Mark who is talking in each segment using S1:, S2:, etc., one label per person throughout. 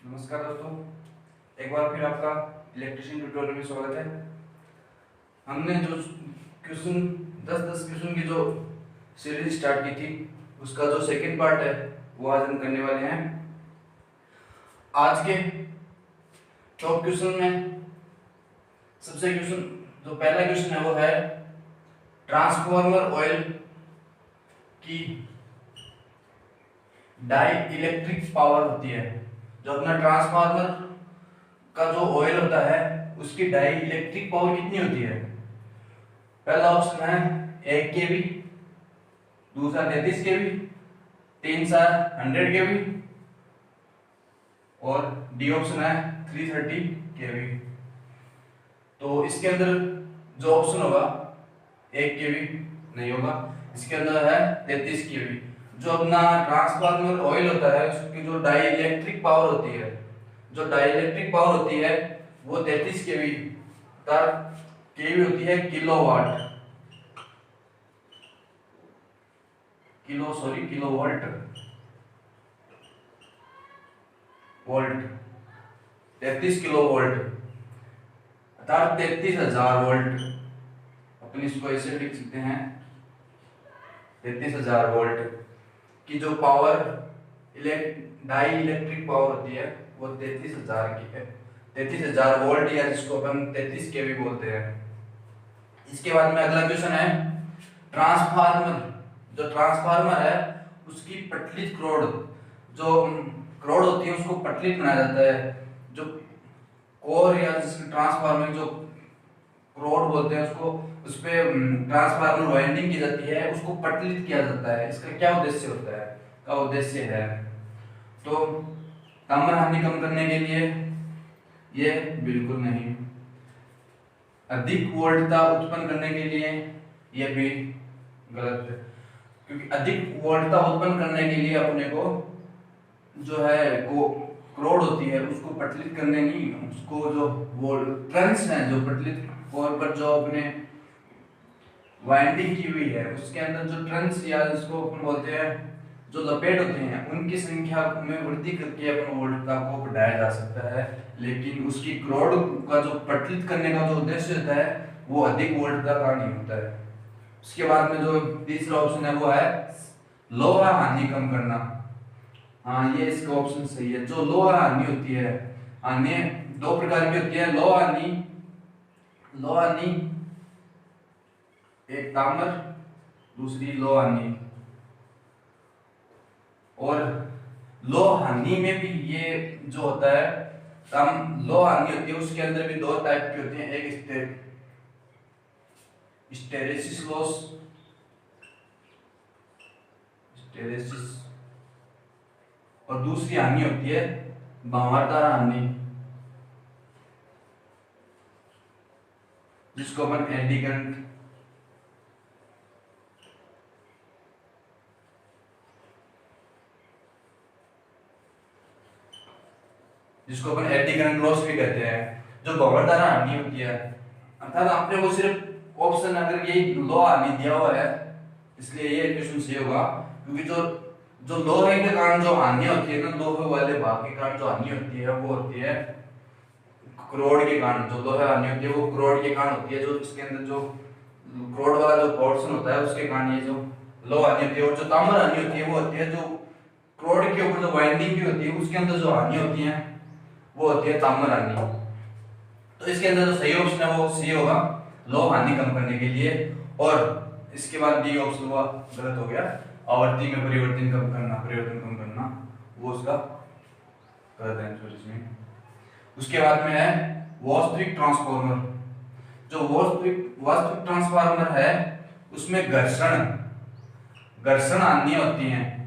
S1: नमस्कार दोस्तों, एक बार फिर आपका इलेक्ट्रिशियन ट्यूटोरियल में स्वागत है। हमने जो क्वेश्चन 10 क्वेश्चन की जो सीरीज स्टार्ट की थी उसका जो सेकंड पार्ट है वो आज हम करने वाले हैं। आज के टॉप क्वेश्चन में सबसे क्वेश्चन जो पहला क्वेश्चन है वो है ट्रांसफार्मर ऑयल की डाई इलेक्ट्रिक पावर होती है। जो अपना ट्रांसफार्मर का जो ऑयल होता है उसकी डाई इलेक्ट्रिक पावर कितनी होती है। पहला ऑप्शन है 1 केवी, दूसरा 33 केवी, तीसरा 100 केवी और डी ऑप्शन है 330 केवी। तो इसके अंदर जो ऑप्शन होगा 1 केवी नहीं होगा, इसके अंदर है 33 केवी। जो अपना ट्रांसफार्मर ऑयल होता है उसकी जो डाई इलेक्ट्रिक पावर होती है, जो डाई इलेक्ट्रिक पावर होती है वो 33 केवी केवी होती है किलोवाट, किलोवोल्ट, वोल्ट 33 किलोवोल्ट अर्थात 33,000 वोल्ट। अपन इसको ऐसे लिख सकते हैं 33,000 वोल्ट की जो पावर डाई इलेक्ट्रिक पावर होती है वो 33,000 की है, 33,000 वोल्ट या जिसको अपन 33 केवी बोलते हैं। इसके बाद में अगला क्वेश्चन है ट्रांसफार्मर, जो ट्रांसफार्मर है उसकी पटलित क्रोड, जो क्रोड होती है उसको पटलित बनाया जाता है। जो कोर या जिसके ट्रांसफार्मर जो क्रोड बोलते हैं उसको, उस पे ट्रांसफार्मर वाइंडिंग की जाती है, उसको पटलित किया जाता है। इसका क्या उद्देश्य होता है, का उद्देश्य है तो ताम्र हानि कम करने के लिए, ये बिल्कुल नहीं। अधिक वोल्टता उत्पन्न करने के लिए, ये भी गलत है, क्योंकि अधिक वोल्टता उत्पन्न करने के लिए अपने को जो है क्रोड होती है उसको पटलित करने नहीं, उसको जो ट्रंस है जो पटलित कोर पर जो अपने वाइंडिंग की हुई है उसके अंदर जो ट्रंस या जिसको अपन बोलते हैं जो लपेट होते हैं उनकी संख्या में वृद्धि करके अपन वोल्टता को बढ़ाया जा सकता है। लेकिन उसकी क्रोड का जो पटलित करने का जो उद्देश्य होता है वो अधिक वोल्टता का नहीं होता है। उसके बाद में जो तीसरा ऑप्शन है वो है लोहा हानि कम करना। हाँ, ये इसका ऑप्शन सही है। जो लोहा हानि होती है, हानि दो प्रकार की होती है, लोहा हानि एक ताम्र, दूसरी लोहा हानि। और लोहा हानि में भी ये जो होता है लोहा हानि होती है उसके अंदर भी दो टाइप की होती हैं, एक स्टेरेसिस लॉस, और दूसरी हानि होती है भंवरदार हानि, जिसको अपन एडी करंट लॉस भी कहते हैं। जो भंवरदार हानि होती है अर्थात आपने वो सिर्फ ऑप्शन अगर यही लोहा हानि दिया हुआ है इसलिए ये क्वेश्चन सही होगा, क्योंकि जो लोहे के कारण जो हानि होती है ना, लोहे वाले भाग के कारण जो हानि होती है वो होती है क्रोड के कारण। जो लोहे हानि होती है वो क्रोड के कारण होती है, जो इसके अंदर जो क्रोड वाला जो पोर्शन होता है उसके कारण ये जो लोहा हानि होती है। और जो ताम्र हानि होती है वो होती है जो क्रोड के ऊपर जो वाइंडिंग की होती है उसके अंदर जो हानि होती है वो होती है ताम्र हानि। तो इसके अंदर जो सही ऑप्शन है वो सी होगा, लोहा हानि कम करने के लिए। और इसके बाद डी ऑप्शन हुआ गलत हो गया, आवर्ती में परिवर्तन कम करना वो उसका गलत आंसर इसमें। उसके बाद में है वास्तविक ट्रांसफार्मर। जो वास्तविक ट्रांसफार्मर है उसमें घर्षण हानि होती है।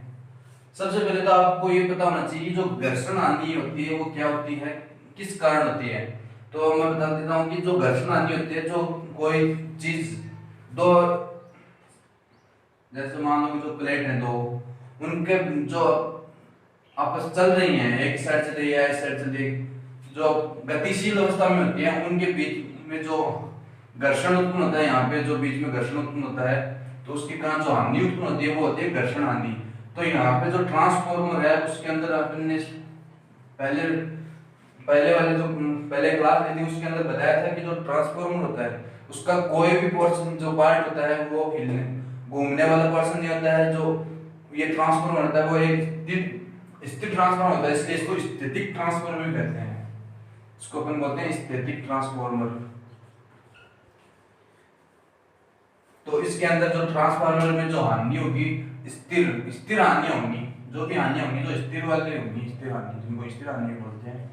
S1: सबसे पहले तो आपको ये पता होना चाहिए जो घर्षण हानि होती है वो क्या होती है, किस कारण होती है। तो मैं बता देता हूँ कि जो घर्षण हानि होती है, जो कोई चीज दो, जैसे मान लो कि जो प्लेट है दो, उनके जो आपस चल रही हैं, एक साइड चल रही है इस साइड चल रही है, जो गतिशील अवस्था में होती है उनके बीच में जो घर्षण उत्पन्न होता है, यहाँ पे जो बीच में घर्षण उत्पन्न होता है तो उसके कारण जो हानि उत्पन्न होती है वो होती है घर्षण हानि। तो यहाँ पे जो ट्रांसफार्मर है उसके अंदर अपन ने पहले पहले वाले जो पहले क्लास ली थी उसके अंदर बताया था कि जो ट्रांसफॉर्मर होता है उसका कोई भी पोर्शन जो पार्ट होता है वो हिलने घूमने वाला पोर्शन नहीं होता है। जो ये ट्रांसफॉर्मर होता है वो एक स्थिर ट्रांसफॉर्मर होता है, इसलिए इसको स्टैटिक ट्रांसफॉर्मर भी कहते हैं। इसको अपन बोलते हैं स्टैटिक ट्रांसफॉर्मर। तो इसके अंदर जो ट्रांसफार्मर में जो हानि होगी स्थिर स्थिर हानि होंगी, जो भी हानि होंगी जो स्थिर वाली होंगी, स्थिर हानि जिनको स्थिर हानि बोलते हैं।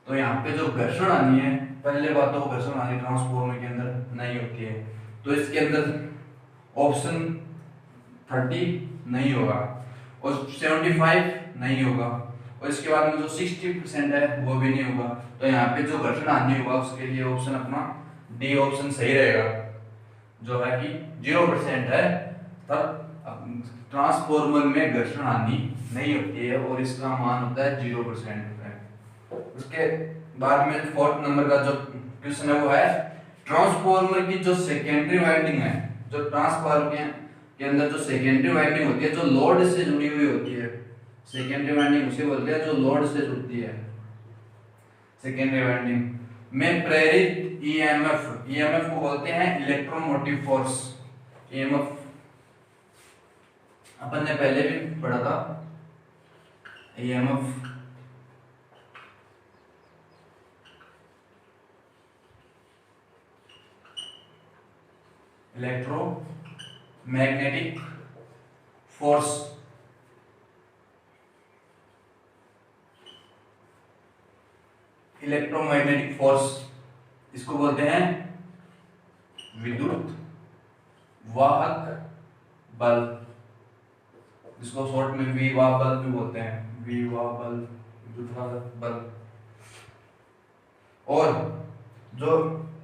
S1: तो यहाँ पे जो घर्षण हानि है, पहले बात तो घर्षण हानि ट्रांसफार्मर के अंदर नहीं होती है। तो इसके अंदर ऑप्शन 30 नहीं होगा और 75 नहीं होगा और इसके बाद में जो 60% है वो भी नहीं होगा। तो यहाँ पे जो घर्षण हानि होगा उसके लिए ऑप्शन अपना डी ऑप्शन सही रहेगा, जो है कि 0% है। तब ट्रांसफॉर्मर में घर्षण हानि नहीं होती है और इसका मान होता है 0%। उसके बाद में 4th नंबर का जो क्वेश्चन है वो है ट्रांसफॉर्मर की जो सेकेंडरी वाइंडिंग है, जो ट्रांसफॉर्मर के अंदर जो सेकेंडरी वाइंडिंग होती है जो लोड से जुड़ी हुई होती है, सेकेंडरी वाइंडिंग उसे बोलते हैं जो लोड से जुड़ती है। सेकेंडरी वाइंडिंग में प्रेरित ईएमएफ, ईएमएफ को बोलते हैं इलेक्ट्रोमोटिव फोर्स। ईएमएफ अपन ने पहले भी पढ़ा था। EMF electromagnetic force. Electromagnetic force इसको बोलते हैं विद्युत वाहक बल, जिसको शॉर्ट में विवाह बल भी बोलते हैं। विवाह बल, विद्युत वाहक बल। और जो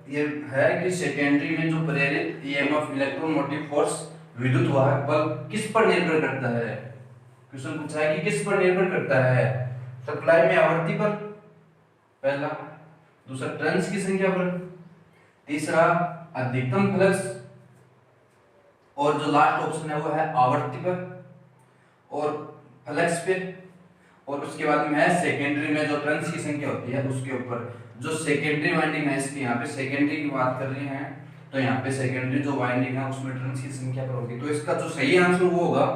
S1: ये है कि सेकेंडरी में जो प्रेरित ईएमएफ इलेक्ट्रोमोटिव फोर्स विद्युत वाहक बल किस पर निर्भर करता है। क्वेश्चन पूछा है कि किस पर निर्भर करता है। सप्लाई में आवृत्ति पर पहला, दूसरा टर्न्स की संख्या पर, तीसरा अधिकतम फ्लक्स और जो लास्ट ऑप्शन है वो है आवर्ती पर और फ्लक्स पे। और उसके बाद में है सेकेंडरी में जो टर्न्स की संख्या होती है उसके ऊपर। जो सेकेंडरी वाइंडिंग है इसकी यहाँ पे सेकेंडरी की बात कर रहे हैं तो यहाँ पे सेकेंडरी जो वाइंडिंग है उसमें टर्न्स की संख्या पर होगी। तो इसका जो सही आंसर वो होगा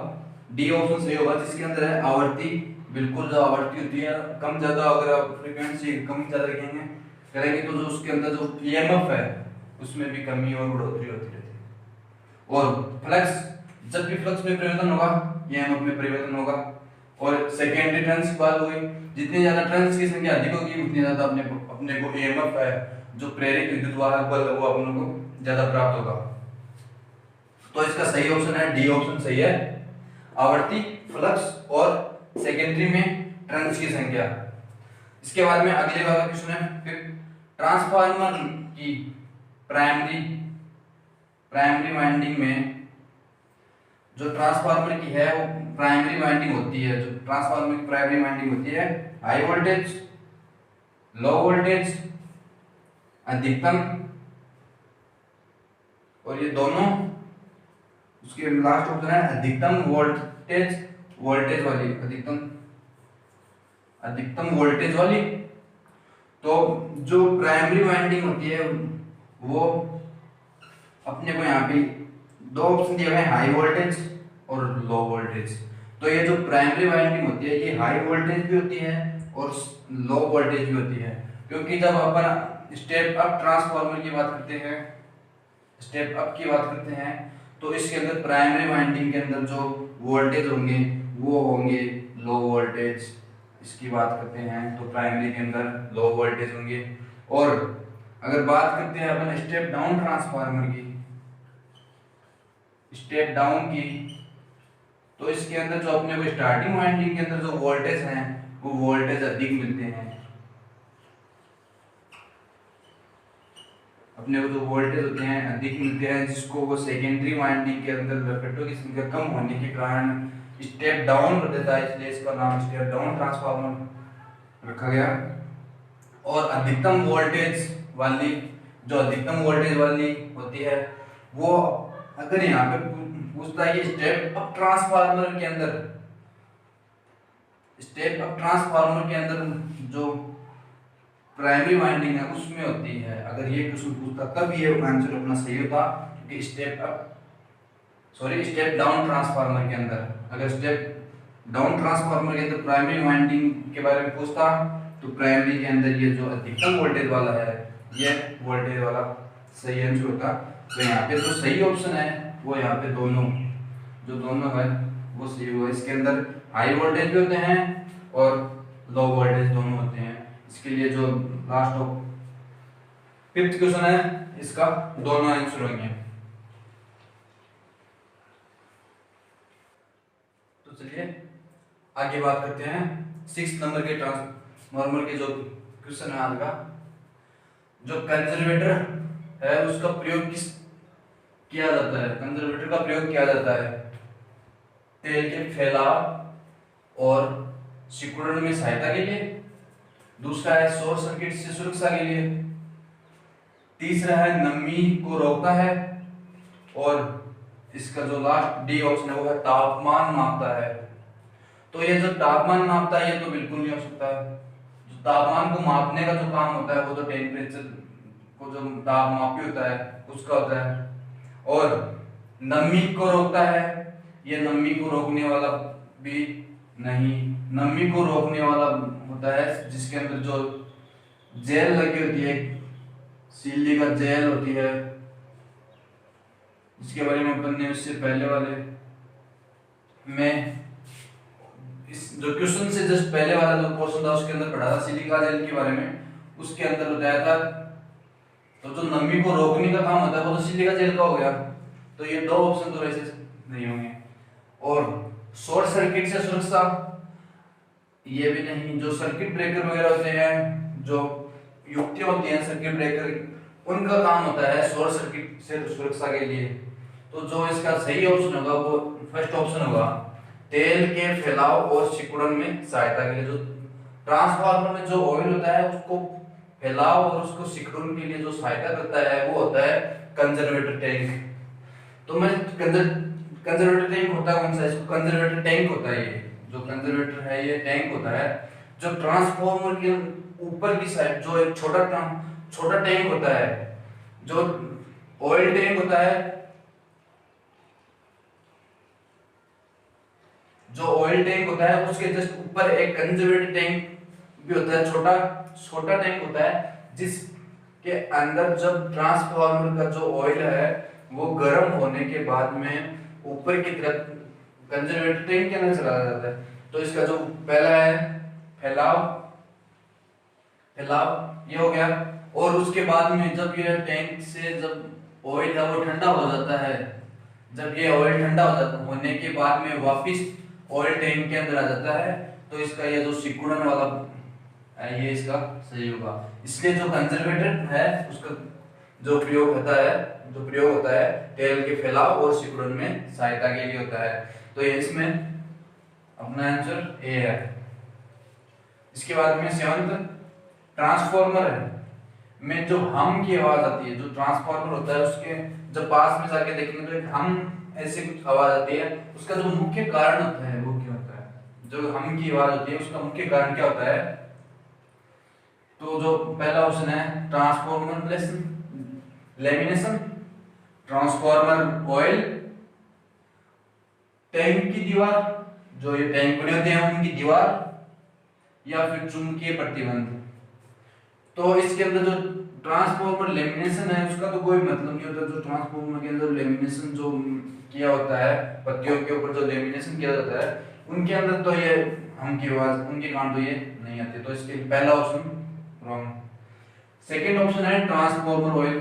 S1: डी ऑप्शन सही होगा, जिसके अंदर है आवर्ती। बिल्कुल जो आवर्ती होती है कम ज्यादा, अगर आप फ्रीक्वेंसी कम ज्यादा करेंगे तो जो उसके अंदर जो ईएमएफ है उसमें भी कमी और बढ़ोतरी होती रहती है। और फ्लक्स, जब भी फ्लक्स में परिवर्तन होगा ईएमएफ में परिवर्तन होगा। और सेकेंडरी टर्न्स की बात हुई, जितनी ज्यादा टर्न्स की संख्या अधिक होगी उतनी ज्यादा अपने को ईएमएफ है जो प्रेरित विद्युत वाहक बल वो अपने को ज्यादा प्राप्त होगा। तो इसका सही ऑप्शन है डी ऑप्शन सही है, आवर्ती, फ्लक्स और सेकेंडरी में टर्न्स की संख्या। इसके बाद में अगले वाला क्वेश्चन है फिर ट्रांसफार्मर की प्राइमरी वाइंडिंग में जो ट्रांसफार्मर की है वो प्राइमरी वाइंडिंग होती है। जो ट्रांसफार्मर की प्राइमरी वाइंडिंग होती है हाई वोल्टेज, लो वोल्टेज, अधिकतम, और ये दोनों उसके लास्ट ऑप्शन है अधिकतम वोल्टेज वाली, अधिकतम वोल्टेज वाली। तो जो प्राइमरी वाइंडिंग होती है वो अपने को यहाँ पे दो ऑप्शन दिए हुए हैं, हाई वोल्टेज और लो वोल्टेज। तो ये जो प्राइमरी वाइंडिंग होती है ये हाई वोल्टेज भी होती है और लो वोल्टेज भी होती है, क्योंकि जब अपन स्टेप अप ट्रांसफार्मर की बात करते हैं, स्टेप अप की बात करते हैं तो इसके अंदर प्राइमरी वाइंडिंग के अंदर जो वोल्टेज होंगे वो होंगे लो वोल्टेज। इसकी बात करते हैं तो प्राइमरी के अंदर लो वोल्टेज होंगे। और अगर बात करते हैं अपन स्टेप डाउन ट्रांसफार्मर की, स्टेप डाउन की, तो इसके अंदर जो अपने को स्टार्टिंग वाइंडिंग के अंदर जो वोल्टेज हैं वो वोल्टेज अधिक मिलते हैं। अपने को जो वोल्टेज होते हैं अधिक मिलते हैं, जिसको वो सेकेंडरी वाइंडिंग के अंदर रफेटों की संख्या कम होने के कारण स्टेप डाउन कर देता है, इसलिए इसका नाम स्टेप डाउन ट्रांसफार्मर रखा गया। और अधिकतम वोल्टेज वाली, जो अधिकतम वोल्टेज वाली होती है वो अगर यहाँ पे पूछता है स्टेप अप ट्रांसफार्मर के अंदर, स्टेप अप ट्रांसफार्मर के अंदर जो प्राइमरी वाइंडिंग है उसमें होती है। अगर ये क्वेश्चन पूछता तब ये आंसर अपना सही होता, क्योंकि स्टेप डाउन ट्रांसफार्मर के अंदर, अगर स्टेप डाउन ट्रांसफार्मर के अंदर प्राइमरी वाइंडिंग के बारे में पूछता तो प्राइमरी के अंदर ये जो अधिकतम वोल्टेज वाला है, ये वोल्टेज वाला सही आंसर होता। तो यहाँ पे जो सही ऑप्शन है वो यहाँ पे दोनों है वो सही हुआ। इसके अंदर हाई वोल्टेज भी होते हैं और लो वोल्टेज दोनों होते हैं। इसके लिए जो लास्ट ऑफ फिफ्थ क्वेश्चन है इसका दोनों आंसर होंगे। तो चलिए आगे बात करते हैं 6 नंबर के ट्रांसफार्मर के जो क्वेश्चन है आज का। जो कंजर्वेटर है उसका प्रयोग किया जाता है। कंजर्वेटर का प्रयोग किया जाता है तेल के फैलाव और सिकुड़न में सहायता के लिए। दूसरा है शॉर्ट सर्किट से सुरक्षा के लिए। तीसरा है नमी को रोकता है। और इसका जो लास्ट डी ऑप्शन है वो है तापमान मापता है। तो ये जो तापमान मापता है ये तो बिल्कुल नहीं हो सकता। जो तापमान को मापने का जो काम होता है वो तो टेम्परेचर को जो तापमापी होता है उसका होता है। और नमी को रोकता है, ये नमी को रोकने वाला भी नहीं। नमी को रोकने वाला होता है जिसके अंदर जो जेल लगी होती है, सिल्ली का जेल होती है, जिसके बारे में अपन ने उससे पहले वाले में इस जो क्वेश्चन से जस्ट पहले वाला जो क्वेश्चन था उसके अंदर पढ़ा था सिलिका जेल के बारे में। उसके अंदर बताया था तो जो नमी को रोकने का काम होता है वो तो सिलिका जेल का हो गया। तो ये दो ऑप्शन तो वैसे नहीं होंगे। और शॉर्ट सर्किट से सुरक्षा ये भी नहीं। जो सर्किट ब्रेकर वगैरह होते हैं, जो युक्तियां होती हैं सर्किट ब्रेकर, उनका काम होता है शॉर्ट सर्किट से सुरक्षा के लिए। तो जो इसका सही ऑप्शन होगा वो फर्स्ट ऑप्शन होगा, तेल के फैलाव और सिकुड़न में सहायता के लिए। जो ट्रांसफार्मर में जो ऑयल होता है उसको फैलाव और उसको सिकुड़न के लिए जो सहायता करता है वो होता है कंजर्वेटर टैंक। तो मैं कंजर्वेटर टैंक होता है कौन सा? इसको कंजर्वेटर टैंक होता है। ये जो कंजर्वेटर है ये टैंक होता है जो ट्रांसफार्मर के ऊपर की साइड जो एक छोटा टैंक होता है, जो ऑयल टैंक होता है, जो ऑयल टैंक होता है उसके जस्ट ऊपर एक कंजर्वेटर टैंक भी होता है, छोटा टैंक होता है, जिसके अंदर जब ट्रांसफार्मर का जो ऑयल है वो गर्म होने के बाद में ऊपर की तरफ कंजर्वेटर टैंक के अंदर चला जाता है। तो इसका जो पहला है फैलाव ये हो गया। और उसके बाद में जब ये टैंक से जब ऑयल है वो ठंडा हो जाता है, जब ये ऑयल ठंडा हो जाता होने के बाद में वापस ऑयल टैंक के अंदर आ जाता है, तो इसका ये जो सिकुड़न वाला है ये इसका सही होगा। इसलिए जो कंजर्वेटर है उसका जो प्रयोग होता है तेल के फैलाव और सिकुड़न में सहायता के लिए होता है। तो ये इसमें अपना आंसर ए है। इसके बाद में सेवंथ, ट्रांसफार्मर में जो हम की आवाज आती है, जो ट्रांसफार्मर होता है उसके जब पास में जाके देखेंगे तो एक हम ऐसे कुछ आवाज आती है, उसका जो मुख्य कारण होता है वो क्या होता है? जो हम की आवाज होती है उसका मुख्य कारण क्या होता है? तो जो पहला ऑप्शन है transformer lamination, transformer oil, tank की दीवार, जो ये टैंक बने होते हैं उनकी दीवार, या फिर चुंबकीय प्रतिबंध। तो इसके अंदर जो ट्रांसफार्मर लेमिनेशन है उसका तो कोई मतलब नहीं होता। जो ट्रांसफार्मर के अंदर लेमिनेशन जो किया होता है, पत्तियों के ऊपर जो लेमिनेशन किया जाता है उनके अंदर तो ये हम की आवाज उनके कारण तो ये नहीं आती। तो इसके पहला ऑप्शन रॉन्ग। सेकंड ऑप्शन है ट्रांसफार्मर ऑयल।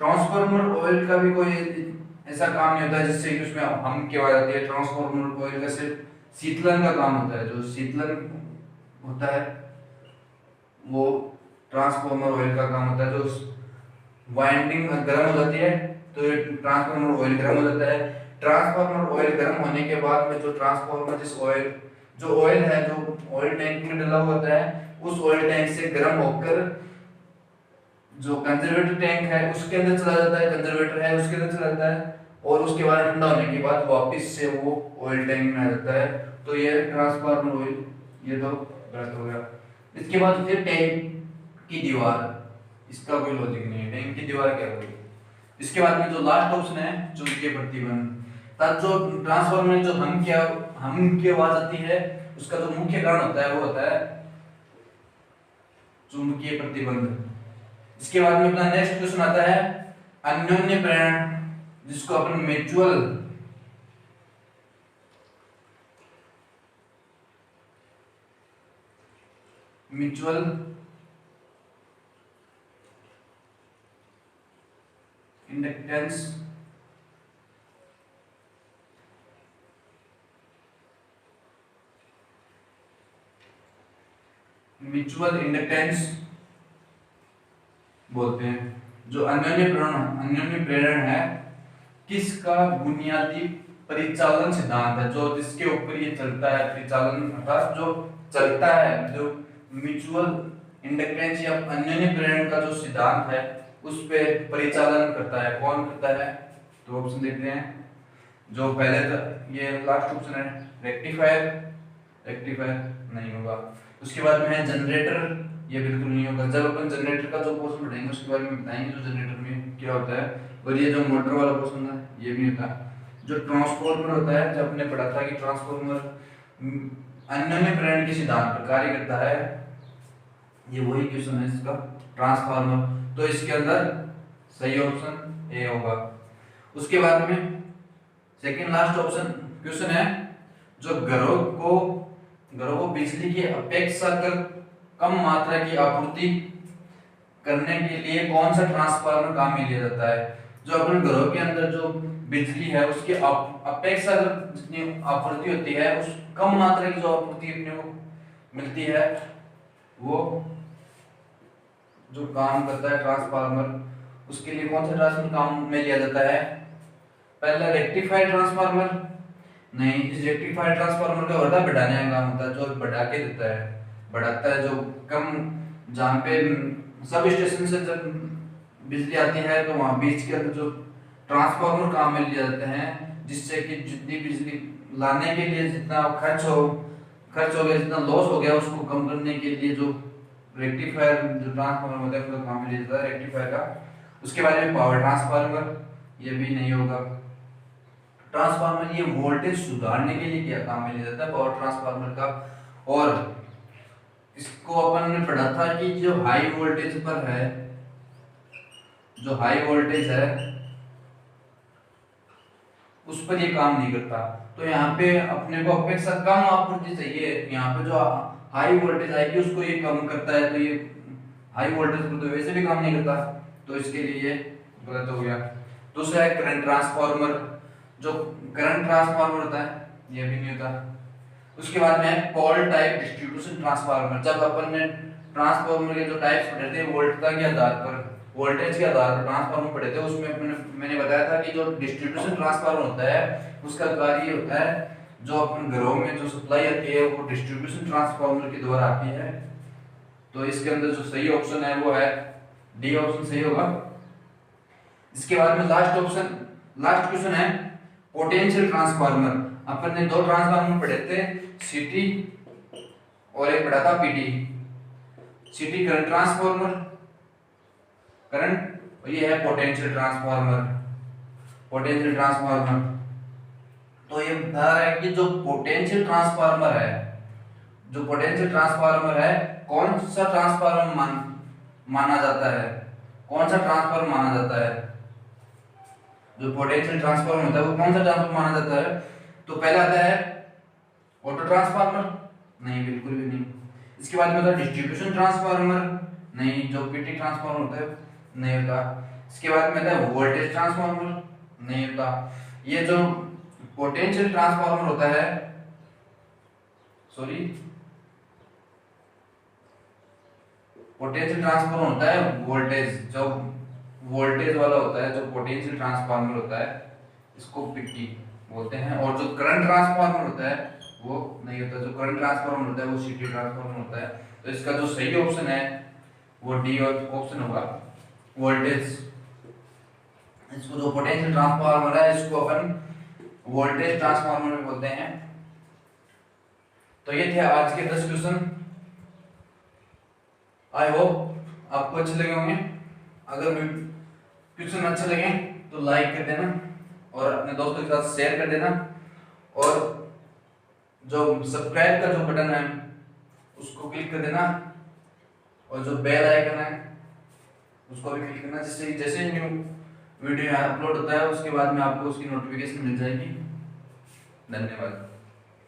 S1: ट्रांसफार्मर ऑयल का भी कोई ऐसा काम नहीं होता है जिससे कि उसमें हम की आवाज आती है। ट्रांसफार्मर ऑयल का सिर्फ शीतलन का काम होता है। जो शीतलन होता है वो ट्रांसफार्मर ऑयल का काम होता है। जो वाइंडिंग गर्म हो जाती है तो ये ट्रांसफार्मर ऑयल गर्म हो जाता है। ट्रांसफार्मर ऑयल गर्म होने के बाद में जो ट्रांसफार्मर जो ऑयल है जो ऑयल टैंक में डला हुआ होता है उस ऑयल टैंक से गर्म होकर जो कंजर्वेटर टैंक है उसके अंदर चला जाता है, कंजर्वेटर है उसके अंदर चला जाता है, और उसके बाद ठंडा होने के बाद वापस से वो ऑयल टैंक में आ जाता है। तो ये ट्रांसफार्मर ऑयल ये तो गलत हो गया। इसके बाद फिर टैंक की दीवार, इसका कोई लॉजिक नहीं है, टैंक की दीवार क्या होगी। इसके बाद में जो लास्ट ऑप्शन है चुंबकीय प्रतिबंध, तब जो ट्रांसफार्मर में जो हम की आवाज आती है उसका जो मुख्य कारण होता है वो होता है चुंबकीय प्रतिबंध। इसके बाद में अपना नेक्स्ट क्वेश्चन आता है अन्योन्य प्रेरण, जिसको अपन म्यूचुअल इंडक्टेंस बोलते हैं। जो अन्योन्य प्रेरण है किसका बुनियादी परिचालन सिद्धांत है, जो जिसके ऊपर ये चलता है, परिचालन अर्थात जो चलता है, जो म्यूचुअल इंडक्टेंस या अन्योन्य प्रेरण का जो सिद्धांत है उस पे परिचालन करता है, कौन करता है। तो ऑप्शन देखते हैं। जो पहले ये लास्ट ऑप्शन है रेक्टिफायर नहीं होगा। उसके बाद में है जनरेटर, ये बिल्कुल नहीं होगा। जब अपन जनरेटर का जो पोर्शन पढ़ेंगे उसके बारे में बताएंगे जो जनरेटर में क्या होता है। और ये जो मोटर वाला पोर्शन है ये भी होता है। जो ट्रांसफार्मर होता है, जब हमने पढ़ा था कि ट्रांसफार्मर अन्योन्य प्रेरण के सिद्धांत पर कार्य करता है, ये वही क्वेश्चन है इसका ट्रांसफार्मर। तो इसके अंदर सही ऑप्शन ए होगा। उसके बाद में सेकंड लास्ट ऑप्शन क्वेश्चन है जो घरों को बिजली की अपेक्षाकृत कम मात्रा की आपूर्ति करने के लिए कौन सा ट्रांसफार्मर काम में लिया जाता है। जो अपन घरों के अंदर जो बिजली है उसकी अपेक्षाकृत जितनी आपूर्ति होती है, उस कम मात्रा की जो आपूर्ति अपने को मिलती है, वो जो काम करता है ट्रांसफार्मर, उसके लिए कौन सा ट्रांसफार्मर काम में लिया जाता है। पहला रेक्टिफाइड ट्रांसफार्मर नहीं, इस रेक्टिफाइड ट्रांसफार्मर का होता है बढ़ाने का काम होता है, जो बढ़ा के देता है, बढ़ाता है। जो कम जहाँ पे सब स्टेशन से जब बिजली आती है तो वहाँ बीच के अंदर जो ट्रांसफार्मर काम में लिए जाते हैं, जिससे कि जितनी बिजली लाने के लिए जितना खर्च हो गया, जितना लॉस हो गया, उसको कम करने के लिए जो रेक्टिफायर जो ट्रांसफार्मर होता है उसका काम में लिया जाता है रेक्टिफायर का। उसके बाद में पावर ट्रांसफार्मर, ये भी नहीं होगा। ट्रांसफार्मर ये वोल्टेज सुधारने के लिए क्या काम में लिया जाता है पावर ट्रांसफार्मर का। और इसको अपन ने पढ़ा था कि जो हाई वोल्टेज पर है, जो हाई वोल्टेज है उस पर ये काम नहीं करता। तो यहाँ पे अपने को अपेक्षा कम आपूर्ति चाहिए, यहाँ पे जो हाई वोल्टेज आएगी उसको ये कम करता है, तो ये हाई वोल्टेज पर तो वैसे भी काम नहीं करता, तो इसके लिए ये गलत हो गया। दूसरा है करंट ट्रांसफार्मर, जो करंट ट्रांसफार्मर होता है ये भी नहीं होता। उसके बाद में पॉल टाइप डिस्ट्रीब्यूशन ट्रांसफार्मर, जब अपन ने ट्रांसफार्मर के जो टाइप्स पढ़े थे वोल्टता के आधार पर, वोल्टेज के आधार पर ट्रांसफार्मर पढ़े थे, उसमें मैंने बताया था कि जो डिस्ट्रीब्यूशन ट्रांसफार्मर होता है उसका कार्य होता है जो अपन घरों में जो सप्लाई आती है वो डिस्ट्रीब्यूशन ट्रांसफार्मर के द्वारा आती है। तो इसके अंदर जो सही ऑप्शन है वो है डी ऑप्शन सही होगा। इसके बाद में लास्ट क्वेश्चन है पोटेंशियल ट्रांसफार्मर। अपन ने दो ट्रांसफार्मर पढ़े थे, सीटी और एक पढ़ा था पीटी। सीटी करंट ट्रांसफार्मर, करंट, और ये है पोटेंशियल ट्रांसफार्मर। तो ये बता रहा है कि जो पोटेंशियल ट्रांसफार्मर है कौन सा ट्रांसफार्मर माना जाता है, कौन सा ट्रांसफार्मर माना जाता है। जो पोटेंशियल ट्रांसफार्मर होता है वो कौन सा ट्रांसफार्मर माना जाता है। तो पहला आता है ऑटो ट्रांसफार्मर, नहीं बिल्कुल भी नहीं। इसके बाद में होता है डिस्ट्रीब्यूशन ट्रांसफार्मर, नहीं। जो पीटी ट्रांसफार्मर होता है नहीं होता। इसके बाद में आता है वोल्टेज ट्रांसफार्मर, नहीं होता। ये जो पोटेंशियल ट्रांसफार्मर होता है, पोटेंशियल ट्रांसफार्मर होता है वोल्टेज, जो वोल्टेज वाला होता है, जो पोटेंशियल ट्रांसफार्मर होता है इसको पीटी बोलते हैं। और जो करंट ट्रांसफार्मर होता है वो नहीं होता। जो करंट ट्रांसफार्मर होता है वो सीटी ट्रांसफार्मर होता है। तो इसका जो सही ऑप्शन है वो डी ऑप्शन होगा, वोल्टेज। इसको जो पोटेंशियल ट्रांसफार्मर है इसको अपन वोल्टेज ट्रांसफार्मर भी बोलते हैं। तो ये थे आज के 10 क्वेश्चन। आई होप आपको अच्छे लगे होंगे। अगर क्वेश्चन अच्छे लगे तो लाइक कर देना और अपने दोस्तों के साथ शेयर कर देना, और जो सब्सक्राइब का जो बटन है उसको क्लिक कर देना, और जो बेल आइकन है उसको भी क्लिक करना, जिससे जैसे न्यू वीडियो अपलोड होता है उसके बाद में आपको उसकी नोटिफिकेशन मिल जाएगी। धन्यवाद।